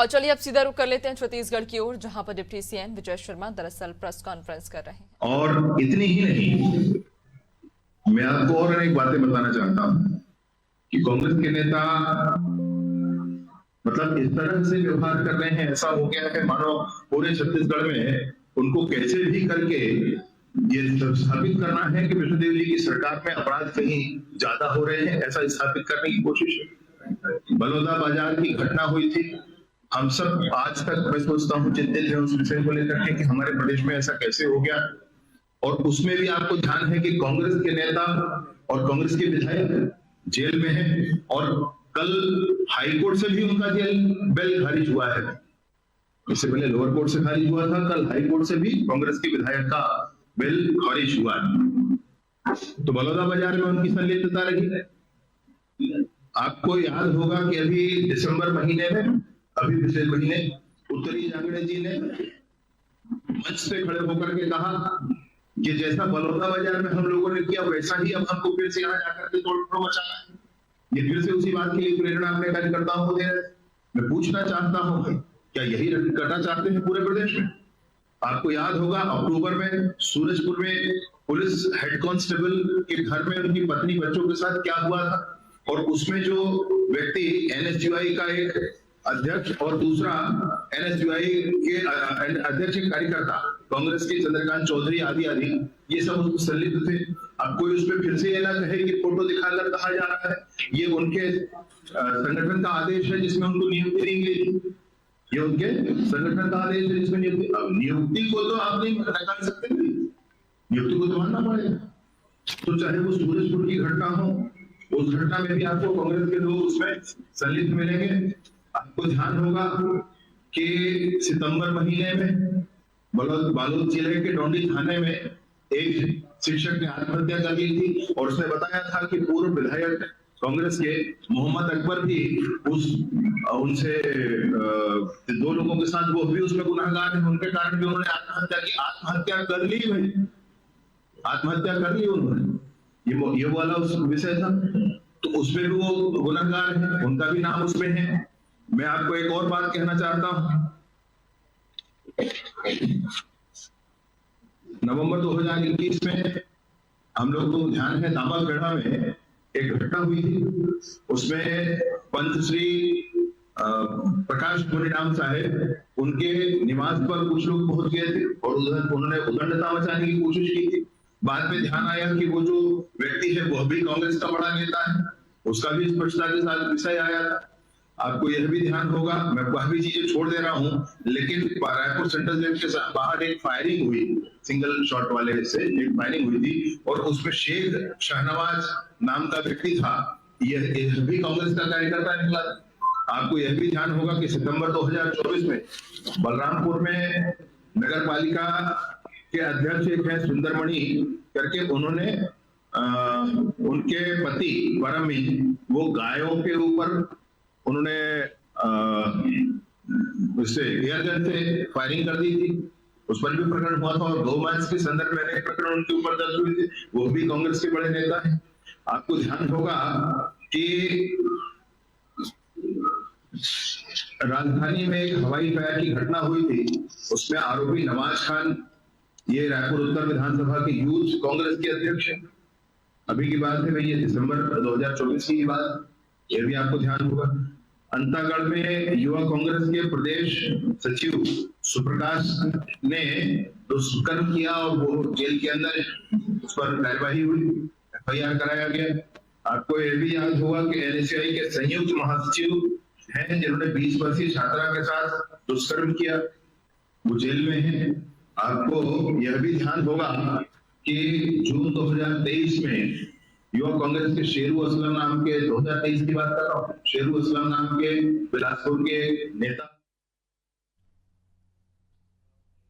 और चलिए अब सीधा रुख कर लेते हैं छत्तीसगढ़ की ओर, जहां पर डिप्टी सीएम विजय शर्मा दरअसल प्रेस कॉन्फ्रेंस कर रहे हैं। और इतनी ही नहीं, मैं आपको और एक बातें बताना चाहता हूं कि कांग्रेस के नेता मतलब इस तरह से व्यवहार कर रहे हैं, ऐसा हो गया है मानो पूरे छत्तीसगढ़ में उनको कैसे भी करके ये स्थापित करना है कि विष्णुदेव जी की सरकार में अपराध कहीं ज्यादा हो रहे हैं, ऐसा स्थापित करने की कोशिश है। बलौदा बाजार की घटना हुई थी, हम सब आज तक मैं सोचता हूँ चिंतित है उस विषय को लेकर के कि हमारे प्रदेश में ऐसा कैसे हो गया। और उसमें भी आपको ध्यान है कि कांग्रेस के नेता और कांग्रेस के विधायक जेल में हैं और कल हाईकोर्ट से भी उनका जेल बेल खारिज हुआ है। इससे पहले लोअर कोर्ट से खारिज हुआ था, कल हाईकोर्ट से भी कांग्रेस के विधायक का बेल खारिज हुआ है। तो बलौदा बाजार में उनकी संलिप्तता रही है। आपको याद होगा कि अभी दिसंबर महीने में, अभी पिछले महीने उत्तरी जांगड़े जी ने मंच से खड़े होकर के कहा कि जैसा बलौदा बाजार में हम लोगों ने किया वैसा ही अब हमको फिर से यहाँ जाकर के तोड़ मचाना है। ये फिर से उसी बात के लिए प्रेरणा अपने कार्यकर्ताओं को दे रहे हैं। मैं पूछना चाहता हूं क्या यही करना चाहते हैं पूरे प्रदेश में? आपको याद होगा अक्टूबर में सूरजपुर में पुलिस हेड कांस्टेबल के घर में उनकी पत्नी बच्चों के साथ क्या हुआ था, और उसमें जो व्यक्ति एनएसयूआई का एक अध्यक्ष और दूसरा एनएसयूआई के अध्यक्ष कार्यकर्ता कांग्रेस के चंद्रकांत चौधरी आदि आदि ये सब संलिप्त थे। अब कोई उसमें फिर से ये ना कहे कि फोटो दिखाकर कहा जा रहा है ये उनके संगठन का आदेश है जिसमें उनको नियुक्ति दी गई। ये उनके संगठन का आदेश है जिसमें नियुक्ति को तो आप नहीं निकाल सकते, नियुक्ति को तो मानना पड़ेगा। तो चाहे वो सूरजपुर की घटना हो, उस घटना में भी आपको कांग्रेस के लोग उसमें संलिप्त मिलेंगे। आपको ध्यान होगा कि सितंबर महीने में बालोद जिले के डोंडी थाने में एक शिक्षक ने आत्महत्या कर ली थी और उसने बताया था कि पूर्व विधायक कांग्रेस के मोहम्मद अकबर भी उनसे दो लोगों के साथ वो भी उसमें गुनाहगार है, उनके कारण भी उन्होंने आत्महत्या की। आत्महत्या कर ली भाई, आत्महत्या कर ली उन्होंने, ये वाला उस विषय था। तो उसमें भी वो गुनाहगार है, उनका भी नाम उसमें है। मैं आपको एक और बात कहना चाहता हूं, नवंबर 2021 में हम लोग को ध्यान है दामाखेड़ा में एक घटना हुई थी। उसमें पंत श्री प्रकाश मुनिराम साहेब उनके निवास पर कुछ लोग पहुंच गए थे और उन्होंने उद्दंडता मचाने की कोशिश की थी। बाद में ध्यान आया कि वो जो व्यक्ति है वह भी कांग्रेस का बड़ा नेता है, उसका भी स्पष्टता के साथ विषय आया था। आपको यह भी ध्यान होगा, मैं वह भी चीजें छोड़ दे रहा हूं, लेकिन रायपुर सेंट्रल जेल के बाहर एक फायरिंग हुई, सिंगल शॉट वाले से एक फायरिंग हुई थी और उसमें शेख शाहनवाज नाम का व्यक्ति था, यह भी कांग्रेस का कार्यकर्ता निकला। आपको यह भी ध्यान होगा कि सितंबर 2024 में बलरामपुर में नगर पालिका के अध्यक्ष एक है सुंदरमणि करके, उन्होंने उनके पति परमी वो गायों के ऊपर उन्होंने उससे एयरगन से फायरिंग कर दी थी, उस पर भी प्रकरण हुआ था। और गौमांस के संदर्भ में एक प्रकरण उनके ऊपर दर्ज हुए थे, वो भी कांग्रेस के बड़े नेता हैं। आपको ध्यान होगा कि राजधानी में एक हवाई फायर की घटना हुई थी, उसमें आरोपी नवाज खान ये रायपुर उत्तर विधानसभा के यूथ कांग्रेस के अध्यक्ष है। अभी की बात है, ये दिसंबर 2024 की बात, यह भी आपको ध्यान होगा। अंतागढ़ में युवा कांग्रेस के प्रदेश सचिव सुप्रकाश ने दुष्कर्म किया और वो जेल के अंदर उस पर कार्यवाही हुई, एफआईआर कराया गया। आपको यह भी याद होगा कि एनएसयूआई के संयुक्त महासचिव हैं जिन्होंने 20 वर्षीय छात्रा के साथ दुष्कर्म किया, वो जेल में है। आपको यह भी ध्यान होगा कि जून 2023 में युवा कांग्रेस के शेरू असलम नाम के, 2023 की बात कर रहा हूँ, शेरू असलम नाम के बिलासपुर के नेता